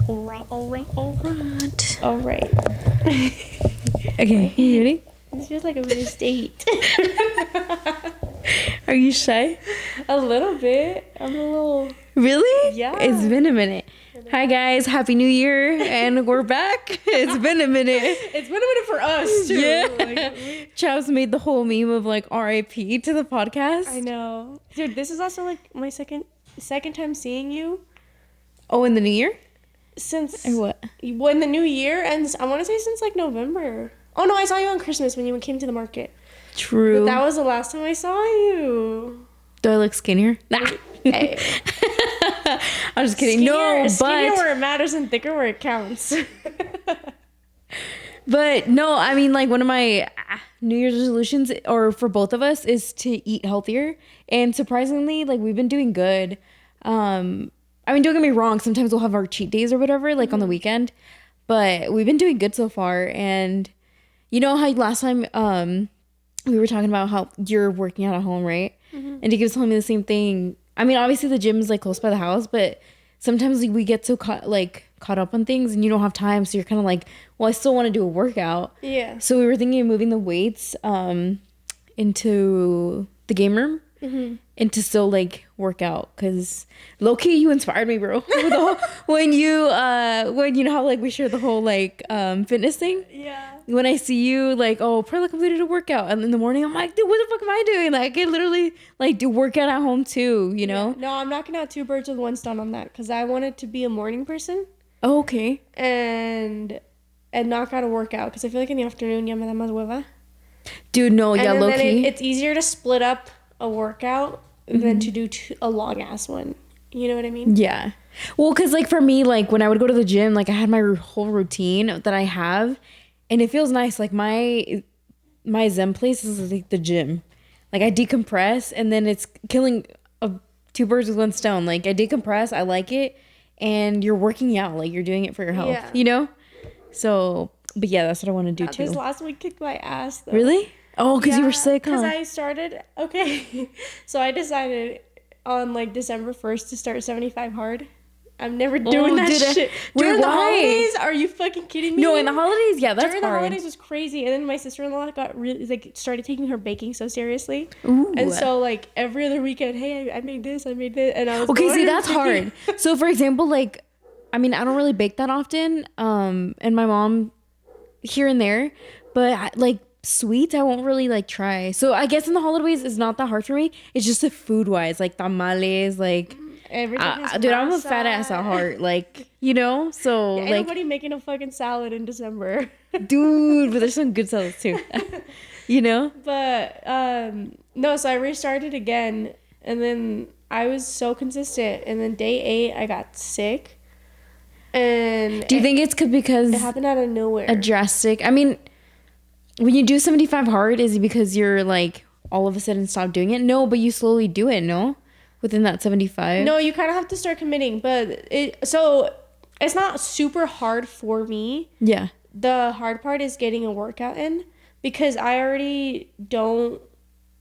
All right. Okay, you ready? This feels like a first date. Are you shy? A little bit. I'm a little... Really? Yeah. It's been a minute. Hi guys, Happy New Year, and we're back. It's been a minute. It's been a minute for us, too. Yeah. Like, Chavs made the whole meme of like RIP to the podcast. I know. Dude, this is also like my second time seeing you. Oh, in the new year? Since... Or what? When the new year ends, I want to say since like November. Oh no, I saw you on Christmas when you came to the market. True. But that was the last time I saw you. Do I look skinnier? Nah. Hey. I'm just kidding. Skinnier where it matters and thicker where it counts. But no, I mean, like, one of my New Year's resolutions, or for both of us, is to eat healthier. And surprisingly, like, we've been doing good. I mean, don't get me wrong, sometimes we'll have our cheat days or whatever, like on the weekend, but we've been doing good so far. And you know how last time we were talking about how you're working out at home, right? And Dickie was telling me the same thing. I mean, obviously the gym is like close by the house, but sometimes we get so caught up on things and you don't have time, so you're kind of like, well, I still want to do a workout. Yeah. So we were thinking of moving the weights into the game room and to still like work out, because low-key you inspired me, bro. when you know how like we share the whole like fitness thing. Yeah. When I see you like, oh, Perla completed a workout, and in the morning I'm like, dude, what the fuck am I doing? Like, I can literally like do workout at home too, you know? No, I'm knocking out two birds with one stone on that, because I wanted to be a morning person. Oh, okay. And knock out a workout, because I feel like in the afternoon ya me da más hueva. Dude, no, yeah, low key. low-key. It's easier to split up a workout than to do a long ass one. You know what I mean? Yeah. Well, because like for me, like when I would go to the gym, like I had my whole routine that I have, and it feels nice. Like my Zen place is like the gym. Like I decompress, and then it's killing two birds with one stone. Like I decompress, I like it, and you're working out. Like you're doing it for your health, you know? So, but yeah, that's what I want to do too. This last week kicked my ass though. Really? Oh, because you were sick, huh? Because I started, so I decided on like December 1st to start 75 hard. I'm never doing that shit. During the holidays? Are you fucking kidding me? No, in the holidays, yeah, that's During hard. the holidays was crazy. And then my sister-in-law got really, like, started taking her baking so seriously. Ooh. And so, like, every other weekend, hey, I made this, and I was okay, see, that's hard. So, for example, like, I mean, I don't really bake that often. And my mom, here and there. But, like, sweets, I won't really, like, try. So, I guess in the holidays, it's not that hard for me. It's just the food-wise, like, tamales, like... dude, I'm a fat ass at heart, like, you know, so yeah, ain't like nobody making a fucking salad in December, dude. But there's some good salads too, you know. But no, so I restarted again, and then I was so consistent, and then day 8 I got sick. And do you think it's because it happened out of nowhere? A drastic. I mean, when you do 75 hard, is it because you're like all of a sudden stop doing it? No, but you slowly do it. No. Within that 75? No, you kind of have to start committing, but it's not super hard for me. Yeah. The hard part is getting a workout in, because I already don't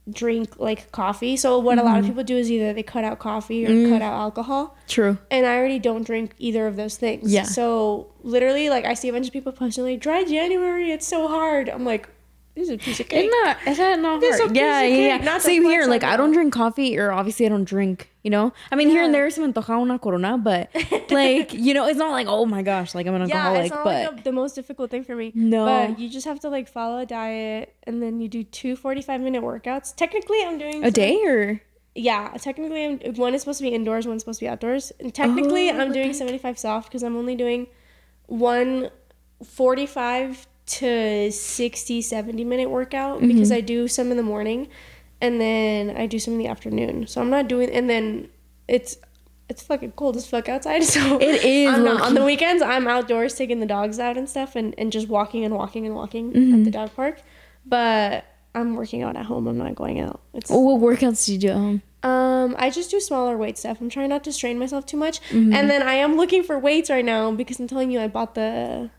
drink like coffee. So what a lot of people do is either they cut out coffee or cut out alcohol. True. And I already don't drink either of those things. Yeah. So literally, like, I see a bunch of people posting like, dry January, it's so hard. I'm like, this is a piece of cake. Is that not hard? Yeah. Same here. Like, I don't drink coffee, or obviously I don't drink, you know? I mean, here and there, se me antoja una corona, but, like, you know, it's not like, oh my gosh, like, I'm an alcoholic. It's not but like the most difficult thing for me. No. But you just have to, like, follow a diet, and then you do 2 45-minute workouts. Technically, I'm doing... A day, or...? Yeah, technically, one is supposed to be indoors, one's supposed to be outdoors. And technically, I'm doing 75 soft, because I'm only doing 145 to 60-70 minute workout, because I do some in the morning and then I do some in the afternoon. So I'm not doing, and then it's fucking cold as fuck outside, so it is. On the weekends I'm outdoors taking the dogs out and stuff, and just walking at the dog park. But I'm working out at home. I'm not going out. What workouts do you do at home? I just do smaller weight stuff. I'm trying not to strain myself too much. And then I am looking for weights right now, because I'm telling you, I bought the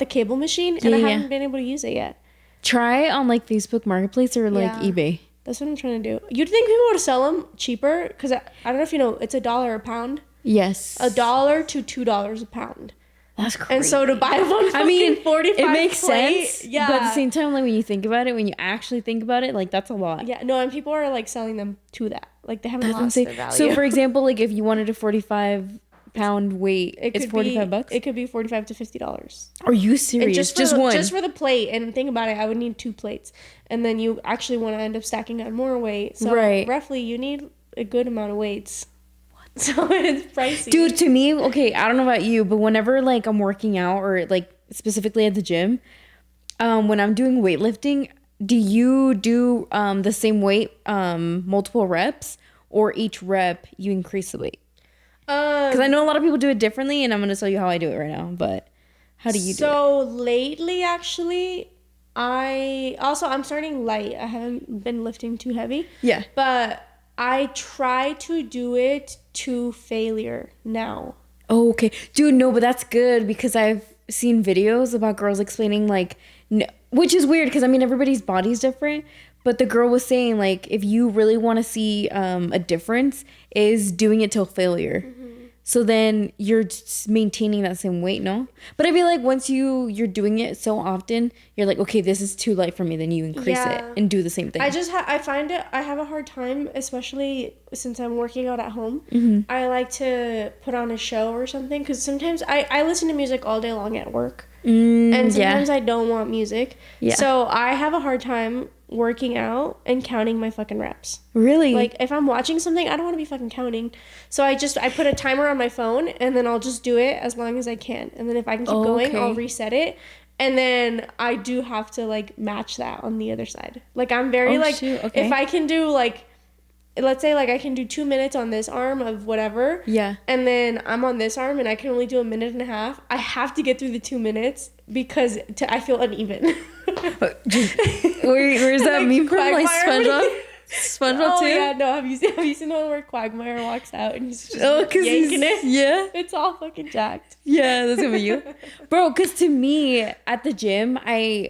cable machine, and I haven't been able to use it yet. Try on like Facebook Marketplace or like eBay. That's what I'm trying to do. You'd think people would sell them cheaper, because I don't know if you know, it's $1 a pound. Yes. $1 to $2 a pound. That's crazy. And so to buy one fucking 45 it makes plate, sense. yeah. But at the same time, like when you think about it, when you actually think about it, like that's a lot. Yeah, no, and people are like selling them to that. Like they haven't That's lost insane. their value. So for example, like if you wanted a 45-pound weight, it's $45. It could be $45 to $50. Are you serious? And one. Just for the plate. And think about it, I would need 2 plates, and then you actually want to end up stacking on more weight. So roughly, you need a good amount of weights. So it's pricey. Dude, to me, okay, I don't know about you, but whenever like I'm working out or like specifically at the gym, when I'm doing weightlifting, do you do the same weight multiple reps, or each rep you increase the weight? Because I know a lot of people do it differently, and I'm going to tell you how I do it right now, but how do you do it? So lately, actually, I'm starting light. I haven't been lifting too heavy. Yeah. But I try to do it to failure now. Oh, okay. Dude, no, but that's good because I've seen videos about girls explaining like, which is weird because I mean, everybody's body's different. But the girl was saying like, if you really want to see a difference is doing it till failure. Mm-hmm. So then you're just maintaining that same weight, no? But I feel like once you're doing it so often, you're like, okay, this is too light for me. Then you increase it and do the same thing. I find it, I have a hard time, especially since I'm working out at home. Mm-hmm. I like to put on a show or something because sometimes I listen to music all day long at work. And sometimes I don't want music. Yeah. So I have a hard time working out and counting my fucking reps. Really? Like if I'm watching something, I don't want to be fucking counting. So I put a timer on my phone and then I'll just do it as long as I can. And then if I can keep going, I'll reset it. And then I do have to like match that on the other side. Like I'm very if I can do like, let's say like I can do 2 minutes on this arm of whatever. Yeah. And then I'm on this arm and I can only do 1.5 minutes. I have to get through the 2 minutes because I feel uneven. Where's that like meme from? Like SpongeBob? SpongeBob too? Yeah, no. Have you seen the one where Quagmire walks out and he's just yanking it? Yeah. It's all fucking jacked. Yeah, that's gonna be you. Bro, because to me, at the gym, I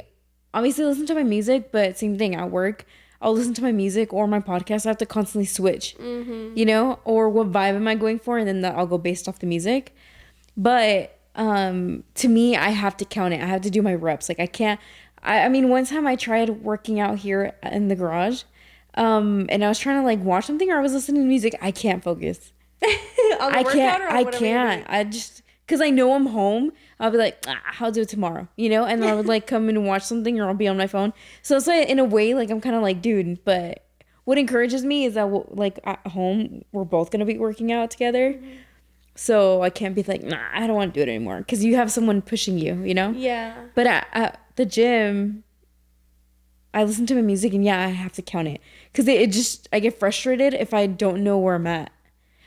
obviously listen to my music, but same thing at work. I'll listen to my music or my podcast. I have to constantly switch, you know, or what vibe am I going for? And then I'll go based off the music. But to me, I have to count it. I have to do my reps. Like I can't, I mean, one time I tried working out here in the garage and I was trying to like watch something or I was listening to music. I can't focus. I can't. I just, because I know I'm home, I'll be like, I'll do it tomorrow, you know? And then I would like come in and watch something or I'll be on my phone. So it's like, in a way, like I'm kind of like, dude, but what encourages me is that like at home, we're both going to be working out together. Mm-hmm. So I can't be like, I don't want to do it anymore. Because you have someone pushing you, you know? Yeah. But at the gym, I listen to my music and I have to count it. Because it just, I get frustrated if I don't know where I'm at.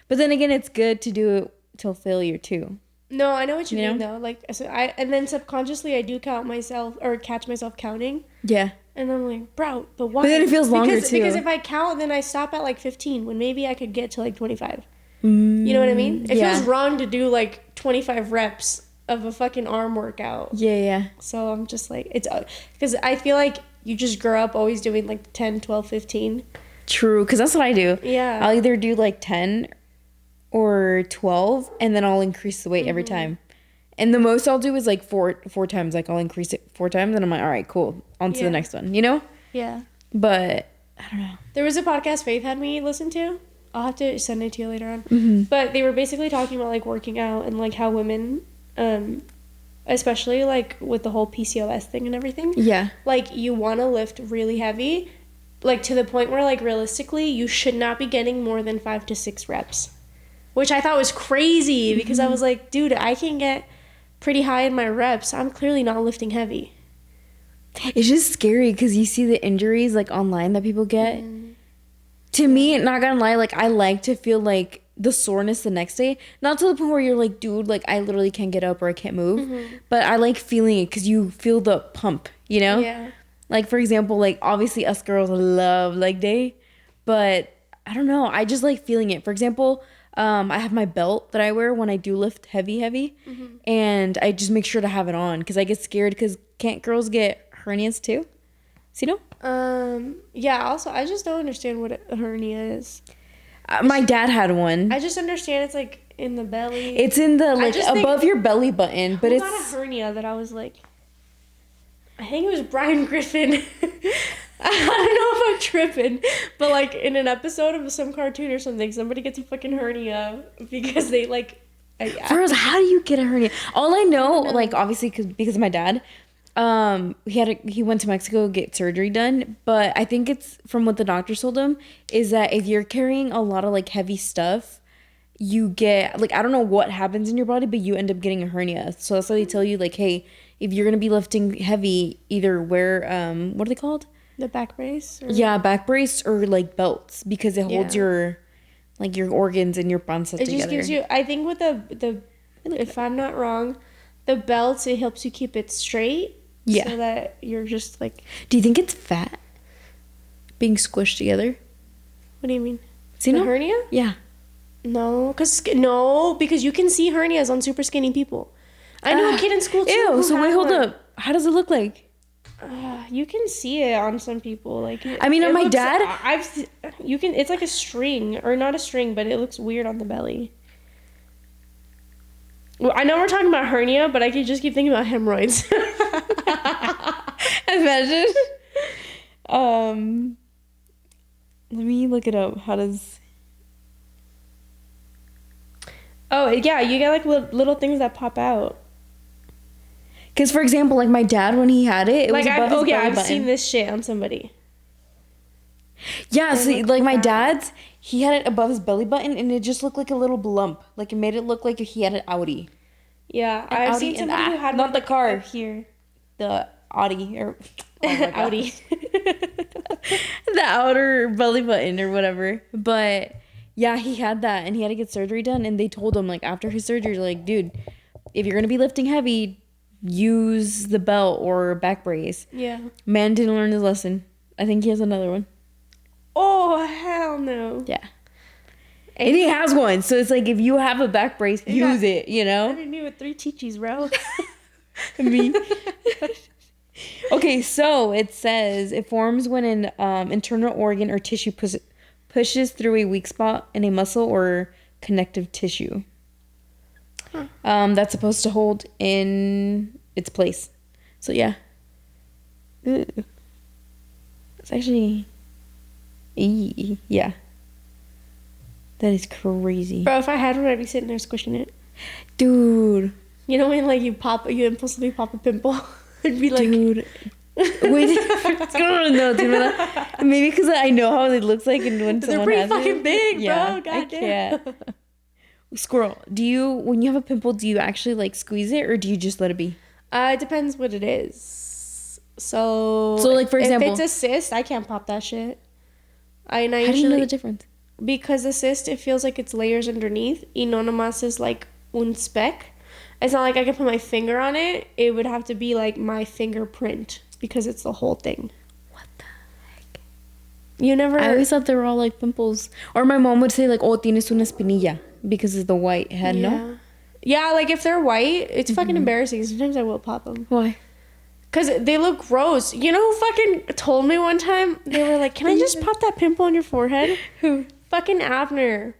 But then again, it's good to do it till failure too. No, I know what you mean though. Like, so and then subconsciously I do count myself or catch myself counting. Yeah. And I'm like, bro, but why? But then it feels longer too. Because if I count, then I stop at like 15 when maybe I could get to like 25. You know what I mean? It feels wrong to do like 25 reps of a fucking arm workout. Yeah. So I'm just like, it's because I feel like you just grow up always doing like 10, 12, 15. True, because that's what I do. Yeah. I'll either do like 10 or 12 and then I'll increase the weight every time. And the most I'll do is like four times. Like I'll increase it 4 times and I'm like, all right, cool. On to the next one, you know? Yeah. But I don't know. There was a podcast Faith had me listen to. I'll have to send it to you later on. Mm-hmm. But they were basically talking about like working out and like how women, especially like with the whole PCOS thing and everything. Yeah. Like you want to lift really heavy, like to the point where like realistically you should not be getting more than 5 to 6 reps. Which I thought was crazy because I was like, dude, I can get pretty high in my reps. I'm clearly not lifting heavy. It's just scary because you see the injuries like online that people get. To me, not gonna lie, like I like to feel like the soreness the next day. Not to the point where you're like, dude, like I literally can't get up or I can't move. But I like feeling it because you feel the pump, you know? Yeah. Like for example, like obviously us girls love leg day. But I don't know. I just like feeling it. For example, I have my belt that I wear when I do lift heavy. And I just make sure to have it on because I get scared because can't girls get hernias too? So, you know? Yeah, also, I just don't understand what a hernia is. My dad had one. I just understand it's like in the belly. It's in the like above your belly button, but it's got a hernia that I was like. I think it was Brian Griffin. I don't know if I'm tripping, but like in an episode of some cartoon or something, somebody gets a fucking hernia because they like. Girls, how do you get a hernia? All I know, like obviously because of my dad, he went to Mexico to get surgery done, but I think it's from what the doctor told him is that if you're carrying a lot of like heavy stuff, you get like I don't know what happens in your body, but you end up getting a hernia. So that's why they tell you like, hey, if you're gonna be lifting heavy, either wear what are they called? The back brace? Yeah, back brace or like belts because it holds your like your organs and your bones together. It just gives you, I think with the if I'm not wrong, the belts, it helps you keep it straight. Yeah. So that you're just like. Do you think it's fat? Being squished together? What do you mean? See the hernia? Yeah. No, because you can see hernias on super skinny people. I knew a kid in school too. Ew, so wait, hold up. How does it look like? You can see it on some people. Like I mean, on my dad, it's like a string, or not a string, but it looks weird on the belly. Well, I know we're talking about hernia, but I could just keep thinking about hemorrhoids. Imagine. Let me look it up. How does? Oh yeah, you get like little things that pop out. Because, for example, like my dad, when he had it, was above his belly button. I've seen this shit on somebody. Yeah, so like my dad's, he had it above his belly button, and it just looked like a little lump. Like, it made it look like he had an Audi. Yeah, I've seen somebody who had not the car. Up here. The Audi. Or, Audi. The outer belly button or whatever. But, yeah, he had that, and he had to get surgery done, and they told him, like, after his surgery, like, dude, if you're going to be lifting heavy, use the belt or back brace. Yeah. Man didn't learn his lesson. I think he has another one. Oh, hell no. Yeah. And he has one. So it's like, if you have a back brace, use it, you know? I didn't need with 3 chichis, bro. Me. Okay, so it says it forms when an internal organ or tissue pushes through a weak spot in a muscle or connective tissue. That's supposed to hold in its place. So yeah. Ew. It's actually yeah. That is crazy. Bro, if I had one, I'd be sitting there squishing it. Dude. You know when like you impulsively pop a pimple? I'd be like, dude. Wait, no, dude, maybe because I know how it looks like and when someone has it. They're pretty fucking big, bro. God I damn. Can't. Squirrel, when you have a pimple, do you actually like squeeze it or do you just let it be? It depends what it is. So like for example, if it's a cyst, I can't pop that shit. How do you know the difference? Because the cyst, it feels like it's layers underneath. Y no nomás is like un speck. It's not like I can put my finger on it. It would have to be like my fingerprint because it's the whole thing. What the heck? You never... I always thought they were all like pimples. Or my mom would say like, oh, tienes una espinilla because of the white head, no? Yeah, like if they're white, it's fucking embarrassing. Sometimes I will pop them. Why? Because they look gross. You know who fucking told me one time? They were like, can I just pop that pimple on your forehead? Who? Fucking Abner.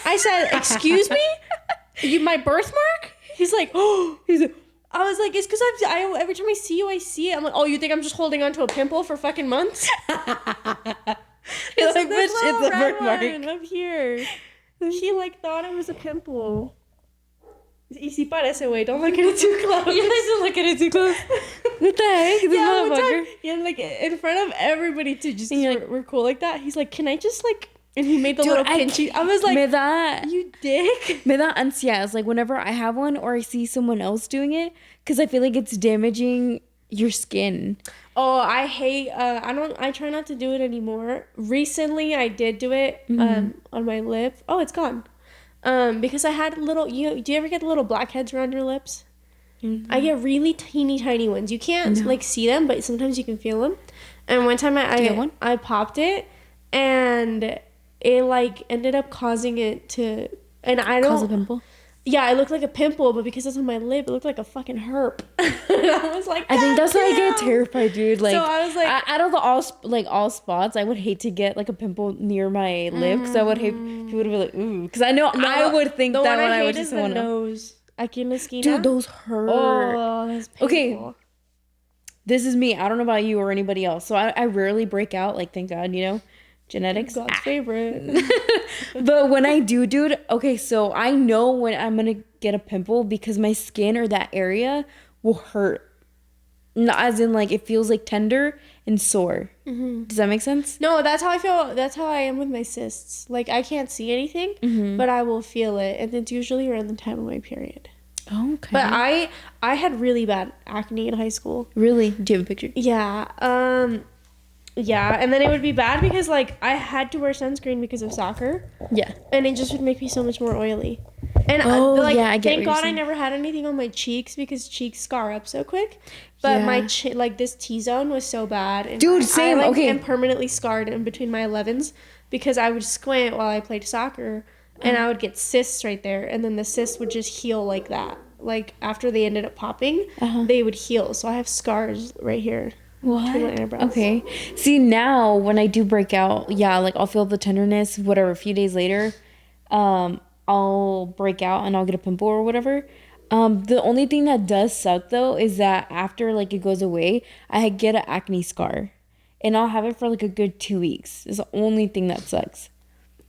I said, excuse me? My birthmark? He's like, oh. I was like, it's because I every time I see you, I see it. I'm like, oh, you think I'm just holding on to a pimple for fucking months? It's like, bitch, it's a birthmark up here. He like thought it was a pimple. Y si parece, güey. Don't look at it too close. You guys don't look at it too close. What the heck? This motherfucker. Yeah, like in front of everybody too. Just we're cool like that. He's like, can I just like... And he made the little pinchy. I was like, you dick. Me da ansias. Like whenever I have one or I see someone else doing it, because I feel like it's damaging your skin. Oh, I hate. I try not to do it anymore. Recently, I did do it on my lip. Oh, it's gone. Because I had little. Do you ever get the little blackheads around your lips? Mm-hmm. I get really tiny ones. You can't like see them, but sometimes you can feel them. And one time I popped it, and it like ended up causing it to, and I don't. Cause a pimple? Yeah, it looked like a pimple, but because it's on my lip, it looked like a fucking herp. And I was like, I think that's why I get damn. terrified, dude. Like, So I was like, out of the all spots, I would hate to get like a pimple near my lip because I would hate people to be like, ooh, because I know no, I would think the that one when I I hate would see is the someone else. nose. Aquí en la esquina. Dude, those hurt. Oh, that's painful. Okay, this is me. I don't know about you or anybody else. So I rarely break out. Like, thank God, you know, genetics. God's favorite. But when I do, dude, okay, so I know when I'm gonna get a pimple because my skin or that area will hurt. Not as in like it feels like tender and sore. Does that make sense? No, that's how I feel. That's how I am with my cysts. Like, I can't see anything, but I will feel it. And it's usually around the time of my period. Okay. But I had really bad acne in high school. Really? Do you have a picture? Yeah. Yeah, and then it would be bad because like I had to wear sunscreen because of soccer. Yeah. And it just would make me so much more oily. And I get thank what God you're I saying. never had anything on my cheeks because cheeks scar up so quick. But Yeah. my like this T-zone was so bad. And Dude, same. I, like, Okay. am permanently scarred in between my 11s because I would squint while I played soccer and I would get cysts right there, and then the cysts would just heal like that. Like after they ended up popping, they would heal. So I have scars right here. Between my eyebrows. Okay. See, now when I do break out, yeah, like I'll feel the tenderness, whatever, a few days later, I'll break out and I'll get a pimple or whatever. The only thing that does suck though is that after like it goes away, I get an acne scar. And I'll have it for like a good 2 weeks. It's the only thing that sucks.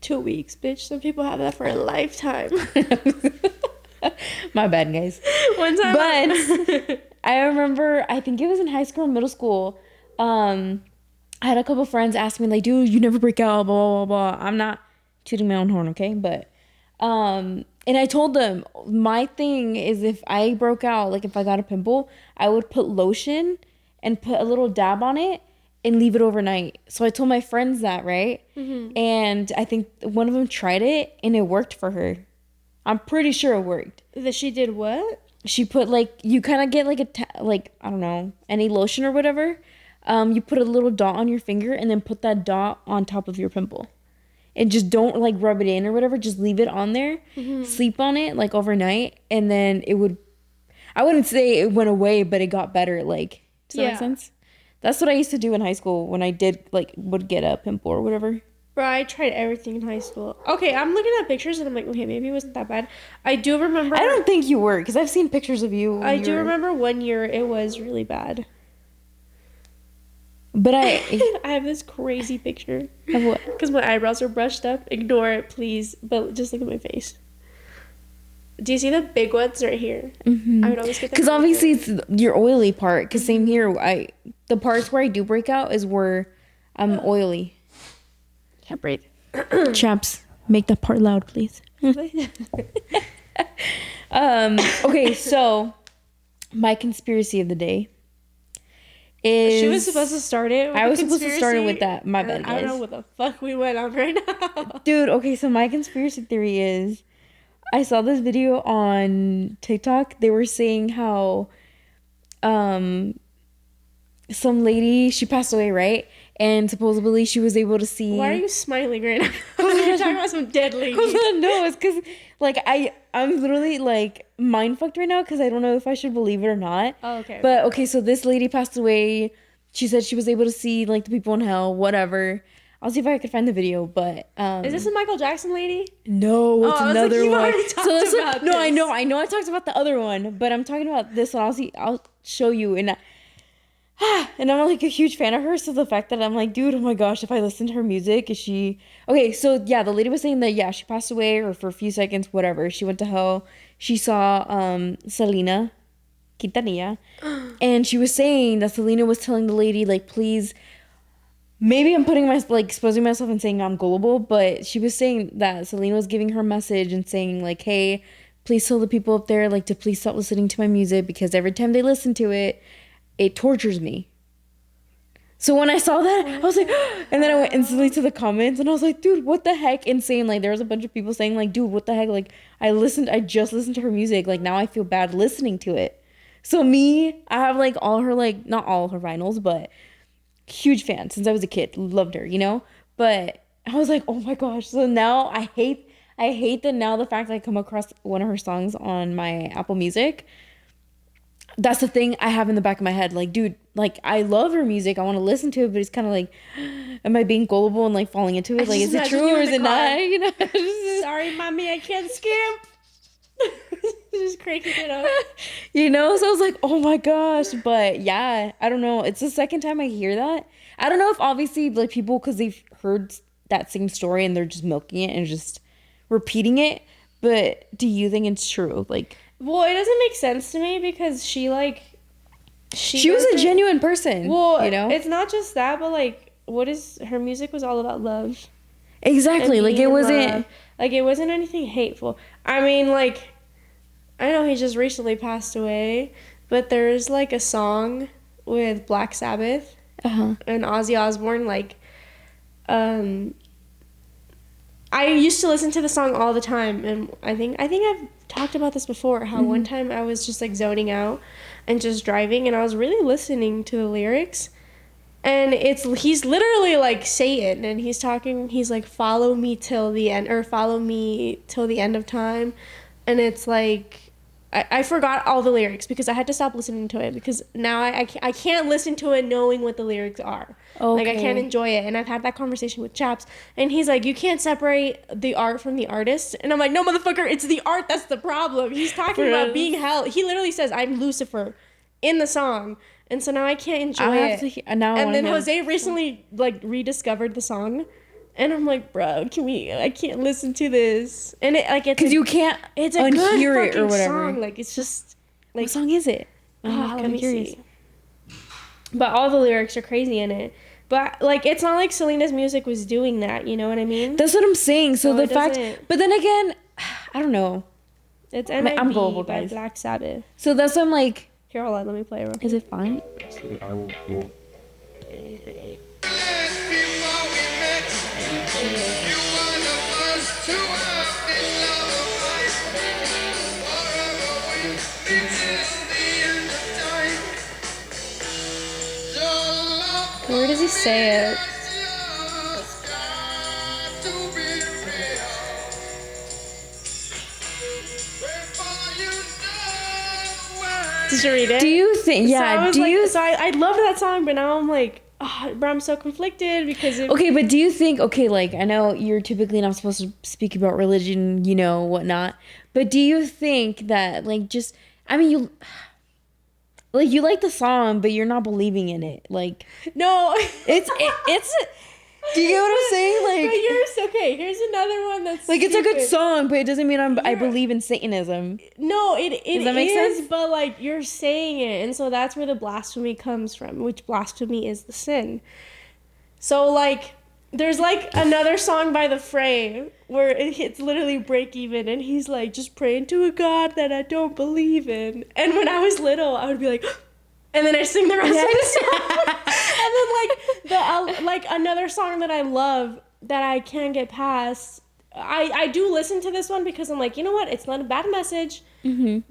2 weeks, bitch. Some people have that for a lifetime. My bad, guys. One time, But I remember, I think it was in high school or middle school. I had a couple friends ask me like, "Dude, you never break out, blah blah blah." I'm not tooting my own horn, okay? But and I told them my thing is if I broke out, like if I got a pimple, I would put lotion and put a little dab on it and leave it overnight. So I told my friends that, right? And I think one of them tried it and it worked for her. I'm pretty sure it worked. that she did what? She put like, you kind of get like like, I don't know, any lotion or whatever. You put a little dot on your finger and then put that dot on top of your pimple. And just don't like rub it in or whatever. Just leave it on there. Sleep on it like overnight. And then it would, I wouldn't say it went away, but it got better. Like, does that make sense? That's what I used to do in high school when I did like, would get a pimple or whatever. Bro, I tried everything in high school. Okay, I'm looking at pictures and I'm like, okay, maybe it wasn't that bad. I do remember. I don't think you were, because I've seen pictures of you. I do remember one year it was really bad. But I have this crazy picture. Of what? Because my eyebrows are brushed up. Ignore it, please. But just look at my face. Do you see the big ones right here? I would always get that. Because obviously it's your oily part. Because same here, the parts where I do break out is where I'm oily. Can't breathe. Chaps, make that part loud, please. Okay, so my conspiracy of the day is... She was supposed to start it with I was supposed to start it with that. My bad, guys. I don't know what the fuck we went on right now. Dude, okay, so my conspiracy theory is... I saw this video on TikTok. They were saying how some lady, she passed away, right? And supposedly she was able to see... Why are you smiling right now? You're talking about some dead lady. No, it's because like I'm literally like mind fucked right now because I don't know if I should believe it or not. Oh, okay. But okay, so this lady passed away. She said she was able to see like the people in hell, whatever. I'll see if I could find the video, but is this a Michael Jackson lady? No, it's another one. About no, I know I talked about the other one, but I'm talking about this one. I'll show you. And I'm like a huge fan of her, so the fact that I'm like, dude, oh my gosh, if I listen to her music, is she okay? So yeah, the lady was saying that she passed away, or for a few seconds, whatever. She went to hell. She saw Selena Quintanilla, and she was saying that Selena was telling the lady like, please. Maybe I'm putting exposing myself and saying I'm gullible, but she was saying that Selena was giving her a message and saying like, hey, please tell the people up there like to please stop listening to my music because every time they listen to it, it tortures me. So when I saw that, I was like, and then I went instantly to the comments and I was like, dude, what the heck? Insane. Like there was a bunch of people saying like, dude, what the heck? Like I just listened to her music. Like now I feel bad listening to it. So I have like all her, like not all her vinyls, but huge fan since I was a kid. Loved her, you know? But I was like, oh my gosh. So now I hate I hate that now the fact that I come across one of her songs on my Apple Music. That's the thing I have in the back of my head. Like, dude, like, I love her music. I want to listen to it, but it's kind of like, am I being gullible and like falling into it? Like, is it true or is it not? You know? Sorry, mommy, I can't skip. Just cranking it up. You know? So I was like, oh my gosh. But yeah, I don't know. It's the second time I hear that. I don't know if obviously like people, because they've heard that same story and they're just milking it and just repeating it. But do you think it's true? Like, well, it doesn't make sense to me because she was a genuine person. Well, you know, it's not just that, but like, her music was all about love. Exactly. Like it wasn't anything hateful. I mean, like, I know he just recently passed away, but there's like a song with Black Sabbath and Ozzy Osbourne. Like, I used to listen to the song all the time, and I think I've talked about this before. How one time I was just like zoning out and just driving, and I was really listening to the lyrics. And he's literally like Satan, and he's like, follow me till the end, or follow me till the end of time. And it's like, I forgot all the lyrics because I had to stop listening to it because now I can't listen to it knowing what the lyrics are. Okay. Like, I can't enjoy it. And I've had that conversation with Chaps, and he's like, you can't separate the art from the artist. And I'm like, no, motherfucker, it's the art that's the problem. He's talking about being hell. He literally says, I'm Lucifer in the song. And so now I can't enjoy it. And then Jose recently like rediscovered the song, and I'm like, bro, I can't listen to this. And it like, it's because you can't. It's a unhear good it or whatever. song. Like, it's just like, what song is it? Let me see. But all the lyrics are crazy in it. But like, it's not like Selena's music was doing that. You know what I mean? That's what I'm saying. So the fact, but then again, I don't know. It's NIB I'm global, by guys. Black Sabbath. So that's what I'm like. Here, hold on, let me play it. Is it fine? Where does he say it? Did you read it? Do you think? Yeah. So I love that song, but now I'm like, oh, bro, I'm so conflicted because. Okay, but do you think? Okay, like, I know you're typically not supposed to speak about religion, you know, whatnot. But do you think that, like, just, I mean, you like the song, but you're not believing in it, like. No. It's. Do you get what I'm saying? Like, but okay. Here's another one that's like, stupid. it's a good song, but it doesn't mean I believe in Satanism. No, it Does that make sense? But like, you're saying it, and so that's where the blasphemy comes from, which blasphemy is the sin. So like, there's like another song by The Fray where it's literally break even, and he's like, just praying to a God that I don't believe in. And when I was little, I would be like. And then I sing the rest of the song. And then like another song that I love that I can't get past. I do listen to this one because I'm like, you know what? It's not a bad message,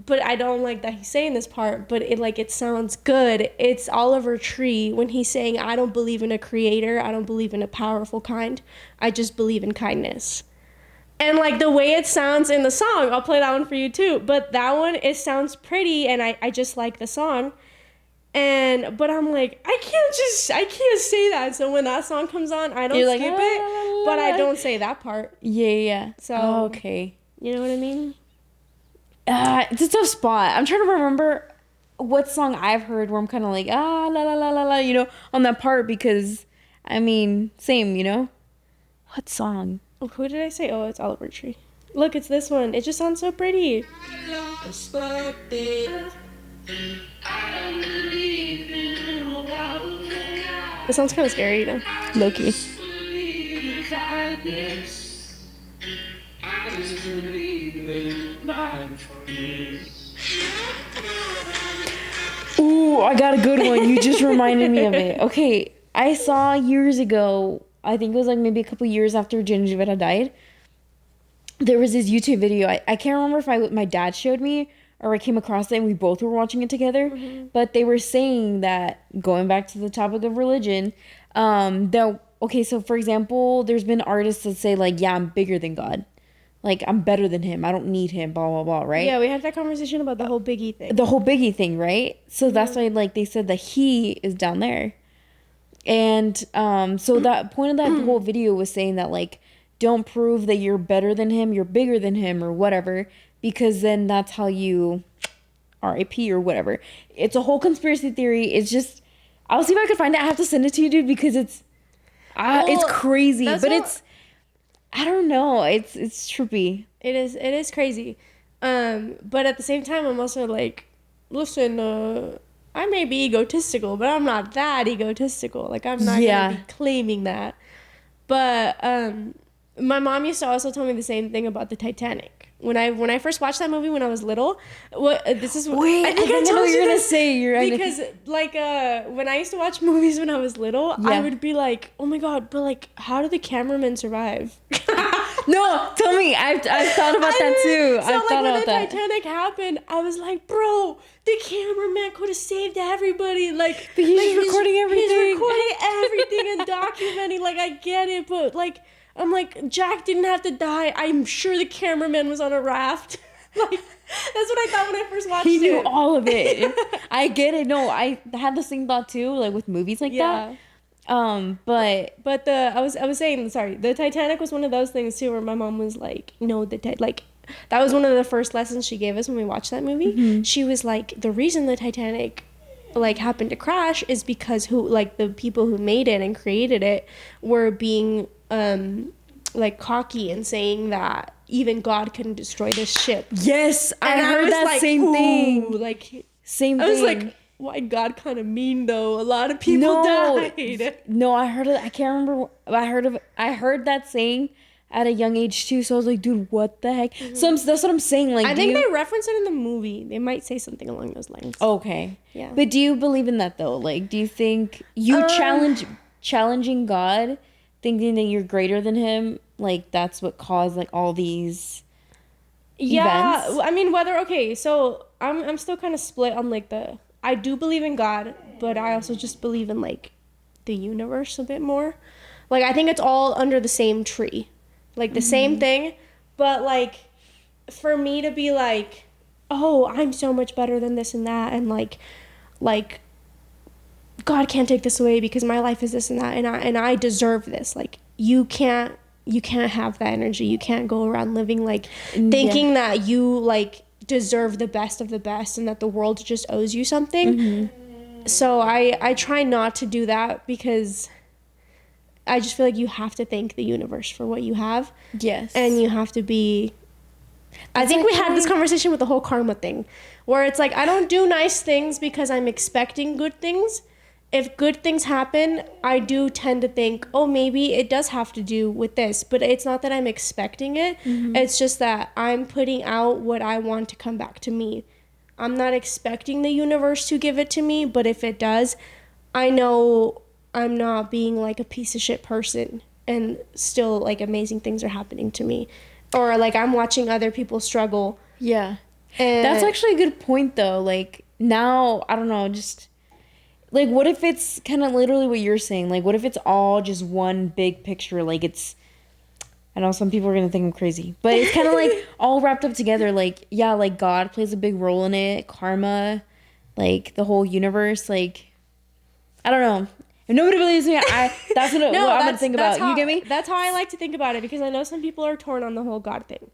but I don't like that he's saying this part. But it sounds good. It's Oliver Tree when he's saying, I don't believe in a creator. I don't believe in a powerful kind. I just believe in kindness. And like the way it sounds in the song, I'll play that one for you too. But that one, it sounds pretty, and I just like the song. But I'm like, I can't say that. So when that song comes on, I don't skip it, but I don't say that part. Yeah. So okay. You know what I mean? It's a tough spot. I'm trying to remember what song I've heard where I'm kind of like, la la la la la, you know, on that part, because I mean, same, you know. What song? Oh, who did I say? Oh, it's Oliver Tree. Look, it's this one. It just sounds so pretty. It sounds kind of scary, you know? Low-key. Ooh, I got a good one. You just reminded me of it. Okay, I saw years ago, I think it was like maybe a couple years after Ginevra died, there was this YouTube video. I can't remember if my dad showed me or I came across it and we both were watching it together. But they were saying that, going back to the topic of religion, that, okay, so for example, there's been artists that say like, yeah, I'm bigger than God. like I'm better than him. I don't need him, blah blah blah, right? Yeah, we had that conversation about the whole Biggie thing. The whole Biggie thing, right? So that's why like they said that he is down there. And so that point of that whole video was saying that like don't prove that you're better than him, you're bigger than him or whatever, because then that's how you RIP or whatever. It's a whole conspiracy theory. It's just I'll see if I can find it. I have to send it to you, dude, because it's crazy, but it's I don't know. It's trippy. It is crazy. But at the same time, I'm also like, listen, I may be egotistical, but I'm not that egotistical. Like, I'm not gonna be claiming that. But my mom used to also tell me the same thing about the Titanic. When I first watched that movie when I was little, this is wait. I think I know what you're gonna say. Because like when I used to watch movies when I was little, I would be like, oh my god, but like, how do the cameramen survive? No, tell me. I've thought about that too. So like when the Titanic happened, I was like, bro, the cameraman could have saved everybody. Like, but he's recording everything. He's recording everything and documenting. Like, I get it, but like, I'm like, Jack didn't have to die. I'm sure the cameraman was on a raft. Like, that's what I thought when I first watched it. He knew all of it. I get it. No, I had the same thought too, like with movies like that. But I was saying, sorry, the Titanic was one of those things too where my mom was like, no, like that was one of the first lessons she gave us when we watched that movie. Mm-hmm. She was like, the reason the Titanic like happened to crash is because the people who made it and created it were being like cocky and saying that even God couldn't destroy this ship. Yes, I heard that like, same thing. Like same thing. I was like, why God kind of mean though? A lot of people died. No, I heard it. I can't remember. I heard that saying at a young age too. So I was like, dude, what the heck? Mm-hmm. So that's what I'm saying. Like, I think they reference it in the movie. They might say something along those lines. Okay. Yeah. But do you believe in that though? Like, do you think you challenging God, thinking that you're greater than him, like that's what caused like all these events? I mean, so I'm still kind of split on like I do believe in God, but I also just believe in like the universe a bit more. Like, I think it's all under the same tree, like the same thing, but like for me to be like, oh, I'm so much better than this and that, and like God can't take this away because my life is this and that, and I deserve this. Like, you can't have that energy. You can't go around living like thinking that you like deserve the best of the best and that the world just owes you something. Mm-hmm. So I try not to do that because I just feel like you have to thank the universe for what you have. Yes. And you have to be... I think we had this conversation with the whole karma thing, where it's like, I don't do nice things because I'm expecting good things. If good things happen, I do tend to think, oh, maybe it does have to do with this. But it's not that I'm expecting it. Mm-hmm. It's just that I'm putting out what I want to come back to me. I'm not expecting the universe to give it to me, but if it does, I know I'm not being like a piece of shit person and still like amazing things are happening to me. Or like I'm watching other people struggle. Yeah. And that's actually a good point though. Like now, I don't know, just... like, what if it's kind of literally what you're saying? Like, what if it's all just one big picture? Like, it's... I know some people are going to think I'm crazy. But it's kind of, like, all wrapped up together. Like, yeah, like, God plays a big role in it. Karma. Like, the whole universe. Like, I don't know. If nobody believes me, that's what I'm going to think about. You get me? That's how I like to think about it. Because I know some people are torn on the whole God thing.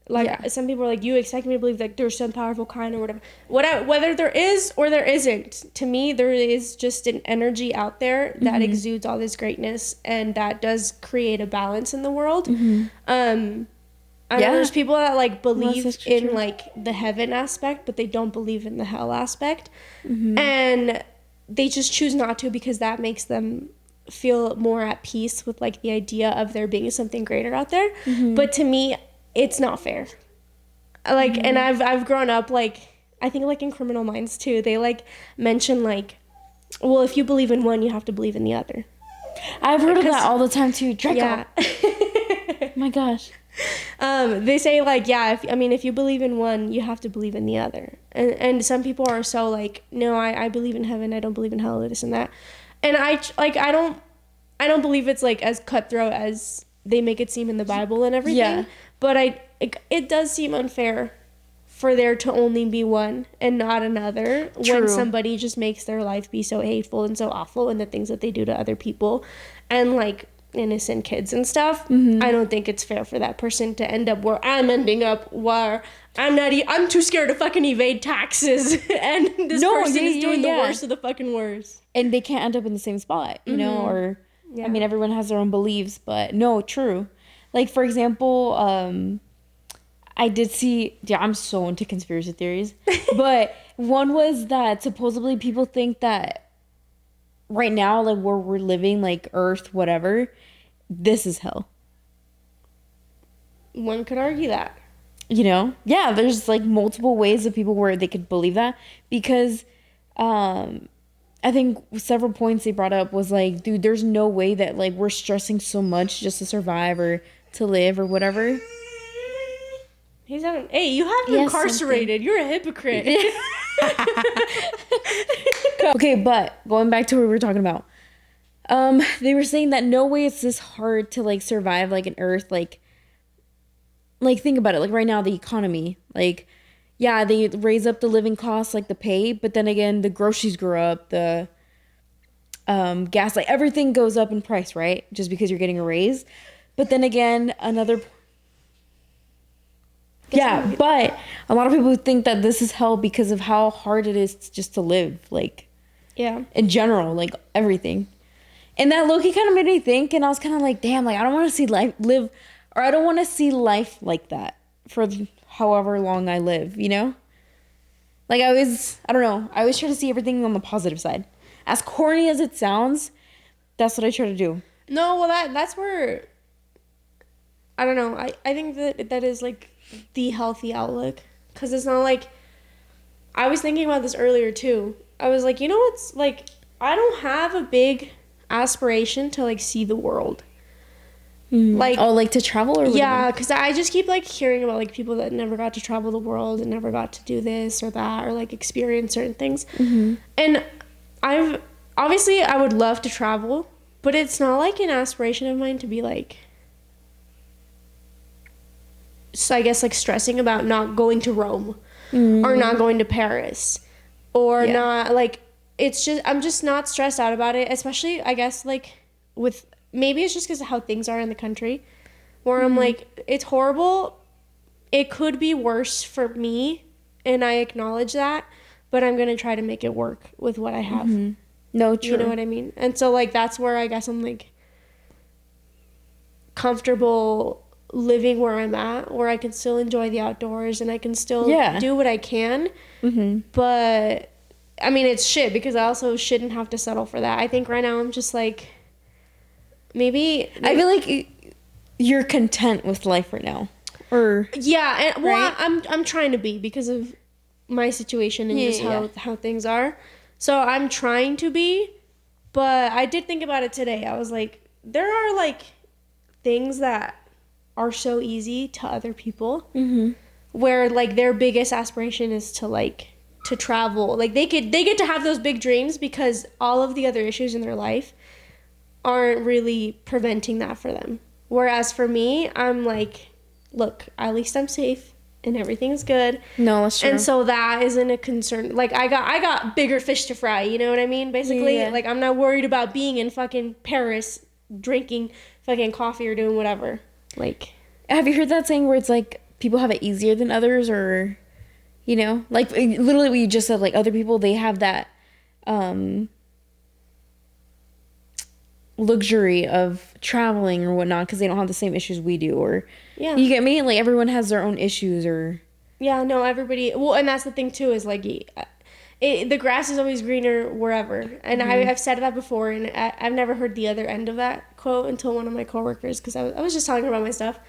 Like, some people are like, you expect me to believe that there's some powerful kind or whatever. Whether there is or there isn't, to me, there is just an energy out there that exudes all this greatness and that does create a balance in the world. Mm-hmm. I know there's people that, like, believe in, like, the heaven aspect, but they don't believe in the hell aspect. Mm-hmm. And they just choose not to because that makes them feel more at peace with, like, the idea of there being something greater out there. Mm-hmm. But to me... it's not fair. Like, and I've grown up, like, I think, like, in Criminal Minds, too, they, like, mention, like, well, if you believe in one, you have to believe in the other. I've heard of that all the time, too. Draco. Yeah. Oh, my gosh. They say, like, yeah, if you believe in one, you have to believe in the other. And some people are so, like, no, I believe in heaven, I don't believe in hell, this and that. And I don't believe it's, like, as cutthroat as... they make it seem in the Bible and everything. Yeah. But it does seem unfair for there to only be one and not another. True. When somebody just makes their life be so hateful and so awful, and the things that they do to other people and like innocent kids and stuff. I don't think it's fair for that person to end up where I'm ending up, where I'm too scared to fucking evade taxes and this person is doing the worst of the fucking worst. And they can't end up in the same spot, you know, or I mean, everyone has their own beliefs, but no, true. Like, for example, I did see, I'm so into conspiracy theories, but one was that supposedly people think that right now, like where we're living, like Earth, whatever, this is hell. One could argue that. You know? Yeah, there's like multiple ways of people where they could believe that, because I think several points they brought up was like, dude, there's no way that like we're stressing so much just to survive or to live or whatever. Hey, you have been incarcerated. Something. You're a hypocrite. Okay, but going back to what we were talking about, they were saying that no way it's this hard to like survive like an Earth, like think about it, like right now the economy, like yeah, they raise up the living costs, like the pay, but then again the groceries grow up, the gas, like everything goes up in price, right? Just because you're getting a raise. But then again, but a lot of people think that this is hell because of how hard it is just to live, like, in general, like everything. And that low-key kind of made me think, and I was kind of like, damn, like I don't want to see I don't want to see life like that for however long I live, you know? Like I don't know, I always try to see everything on the positive side. As corny as it sounds, that's what I try to do. No, well that's where, I don't know, I think that is like the healthy outlook, because it's not like, I was thinking about this earlier too. I was like, you know what's like, I don't have a big aspiration to like see the world. Like, oh, like to travel or whatever? Yeah, because I just keep like hearing about like people that never got to travel the world and never got to do this or that or like experience certain things. And I would love to travel, but it's not like an aspiration of mine to be like, so I guess like stressing about not going to Rome or not going to Paris or not, like, it's just, I'm just not stressed out about it, especially I guess like with, maybe it's just because of how things are in the country, where I'm like, it's horrible, it could be worse for me, and I acknowledge that, but I'm gonna try to make it work with what I have. No, true. You know what I mean? And so like that's where I guess I'm like comfortable living where I'm at, where I can still enjoy the outdoors and I can still do what I can. But I mean, it's shit because I also shouldn't have to settle for that. I think right now I'm just like, maybe I feel like you're content with life right now, or and well, I'm trying to be because of my situation and just how things are. So I'm trying to be, but I did think about it today. I was like, there are like things that are so easy to other people, where like their biggest aspiration is to like to travel. Like they get to have those big dreams because all of the other issues in their life aren't really preventing that for them. Whereas for me, I'm like, look, at least I'm safe and everything's good. No, that's true. And so that isn't a concern. Like I got bigger fish to fry, you know what I mean? Basically, like I'm not worried about being in fucking Paris drinking fucking coffee or doing whatever. Like, have you heard that saying where it's like people have it easier than others, or you know, like literally what you just said, like other people, they have that luxury of traveling or whatnot because they don't have the same issues we do, or you get me? Like everyone has their own issues, or no, everybody, well, and that's the thing too, is like the grass is always greener wherever, and I've said that before, and I've never heard the other end of that quote until one of my coworkers, because I was just talking about my stuff,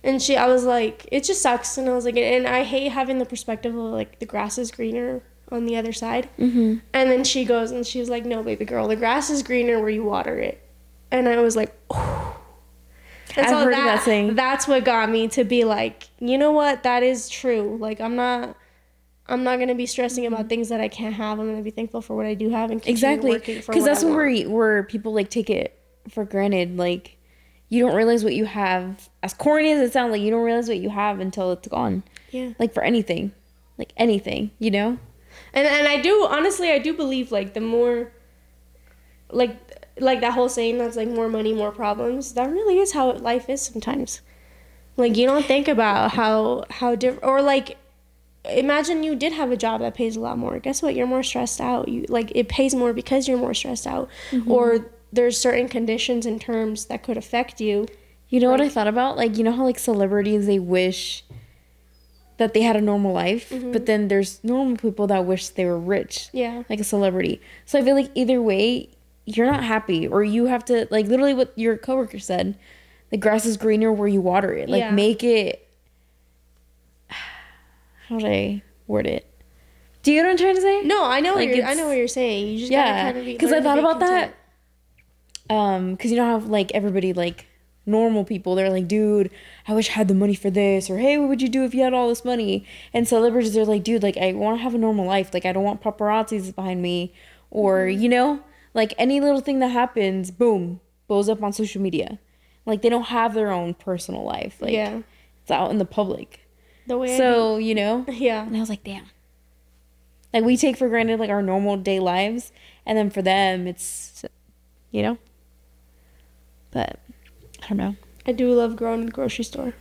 and I was like, it just sucks, and I was like, and I hate having the perspective of like the grass is greener on the other side, and then she goes and she's like, no, baby girl, the grass is greener where you water it. And I was like, oh. And I've heard that saying. That's what got me to be like, you know what, that is true. Like I'm not gonna be stressing about things that I can't have. I'm gonna be thankful for what I do have and continue working for what I want. Because that's where people like take it for granted. Like, you don't realize what you have. As corny as it sounds, like you don't realize what you have until it's gone. Yeah. Like for anything, you know. And I do believe like the more, like that whole saying that's like more money, more problems. That really is how life is sometimes. Like you don't think about how different, or like imagine you did have a job that pays a lot more. Guess what? You're more stressed out. You like it pays more because you're more stressed out, or there's certain conditions and terms that could affect you. You know what I thought about? Like, you know how like celebrities, they wish that they had a normal life, but then there's normal people that wish they were rich. Yeah. Like a celebrity. So I feel like either way, you're not happy, or you have to, like literally what your coworker said, the grass is greener where you water it. Like make it, how do I word it? Do you know what I'm trying to say? No, I know like I know what you're saying. You just gotta kind of be, because I thought about that. Because you know how like everybody, like normal people, they're like, dude, I wish I had the money for this, or hey, what would you do if you had all this money? And celebrities, they're like, dude, like I want to have a normal life, like I don't want paparazzis behind me, or you know, like any little thing that happens, boom, blows up on social media. Like they don't have their own personal life, like it's out in the public. The way so you know, and I was like, damn, like we take for granted like our normal day lives, and then for them it's, you know. But I don't know. I do love growing in the grocery store.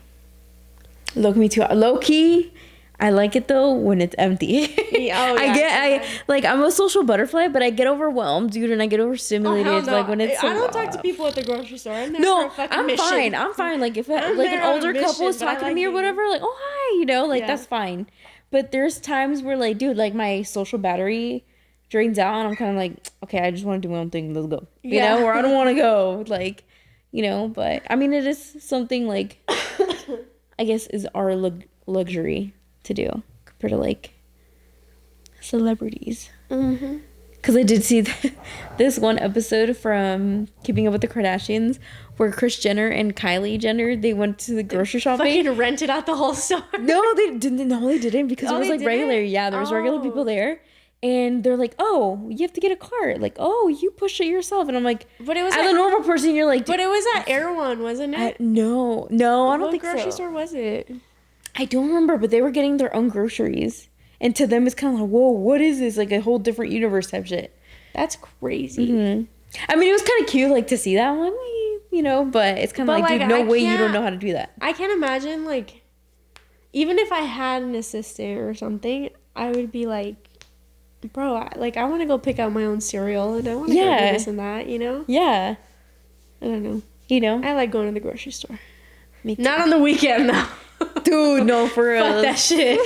Me too. Low key, I like it though when it's empty. I'm a social butterfly, but I get overwhelmed, dude, and I get overstimulated. Oh, no. Like when it's I don't talk to people at the grocery store. I'm there for a fucking mission. I'm fine. Like if like an older couple is talking to me or whatever, like oh hi, you know, like that's fine. But there's times where like, dude, like my social battery drains out, and I'm kind of like, okay, I just want to do my own thing. Let's go. You know, or I don't want to go. Like. You know, but I mean, it is something like, I guess, is our luxury to do compared to like celebrities. Because I did see this one episode from Keeping Up with the Kardashians where Kris Jenner and Kylie Jenner, they went to the grocery shopping. Fucking rented out the whole store. No, they didn't. No, they didn't because it was like regular. Yeah, there was regular people there. And they're like, oh, you have to get a cart. Like, oh, you push it yourself. And I'm like, but it was as a normal person, you're like... But it was at Erewhon, wasn't it? No, I don't think so. What grocery store was it? I don't remember, but they were getting their own groceries. And to them, it's kind of like, whoa, what is this? Like a whole different universe type shit. That's crazy. I mean, it was kind of cute, like, to see that. I'm like, you know, but it's kind of like, dude, no way you don't know how to do that. I can't imagine, like, even if I had an assistant or something, I would be like, bro, I want to go pick out my own cereal, and I want to go do this and that, you know? Yeah. I don't know. You know? I like going to the grocery store. Me too. Not on the weekend, though. Dude, no, for real. Fuck that shit.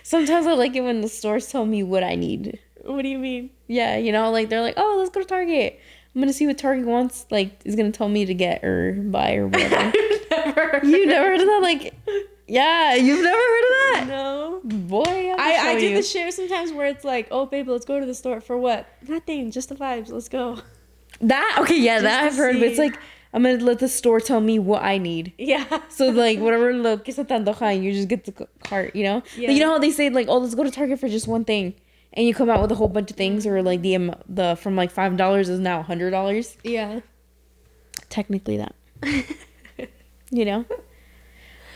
Sometimes I like it when the stores tell me what I need. What do you mean? Yeah, you know, like, they're like, oh, let's go to Target. I'm going to see what Target wants, like, is going to tell me to get or buy or whatever. You never heard of that? Like... Yeah, you've never heard of that? No. Boy, I do the shit sometimes where it's like, oh, babe, let's go to the store. For what? Nothing, just the vibes. Let's go. That? Okay, yeah, that I've heard. But it's like, I'm going to let the store tell me what I need. Yeah. So, like, whatever lo que se te antoja, you just get the cart, you know? Yeah. Like, you know how they say, like, oh, let's go to Target for just one thing. And you come out with a whole bunch of things, or, like, the from, like, $5 is now $100. Yeah. Technically that. You know?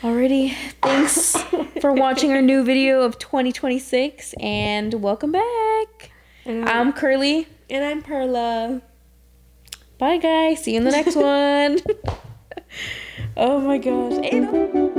Alrighty, thanks for watching our new video of 2026, and welcome back. I'm Curly. And I'm Perla. Bye, guys. See you in the next one. Oh, my gosh.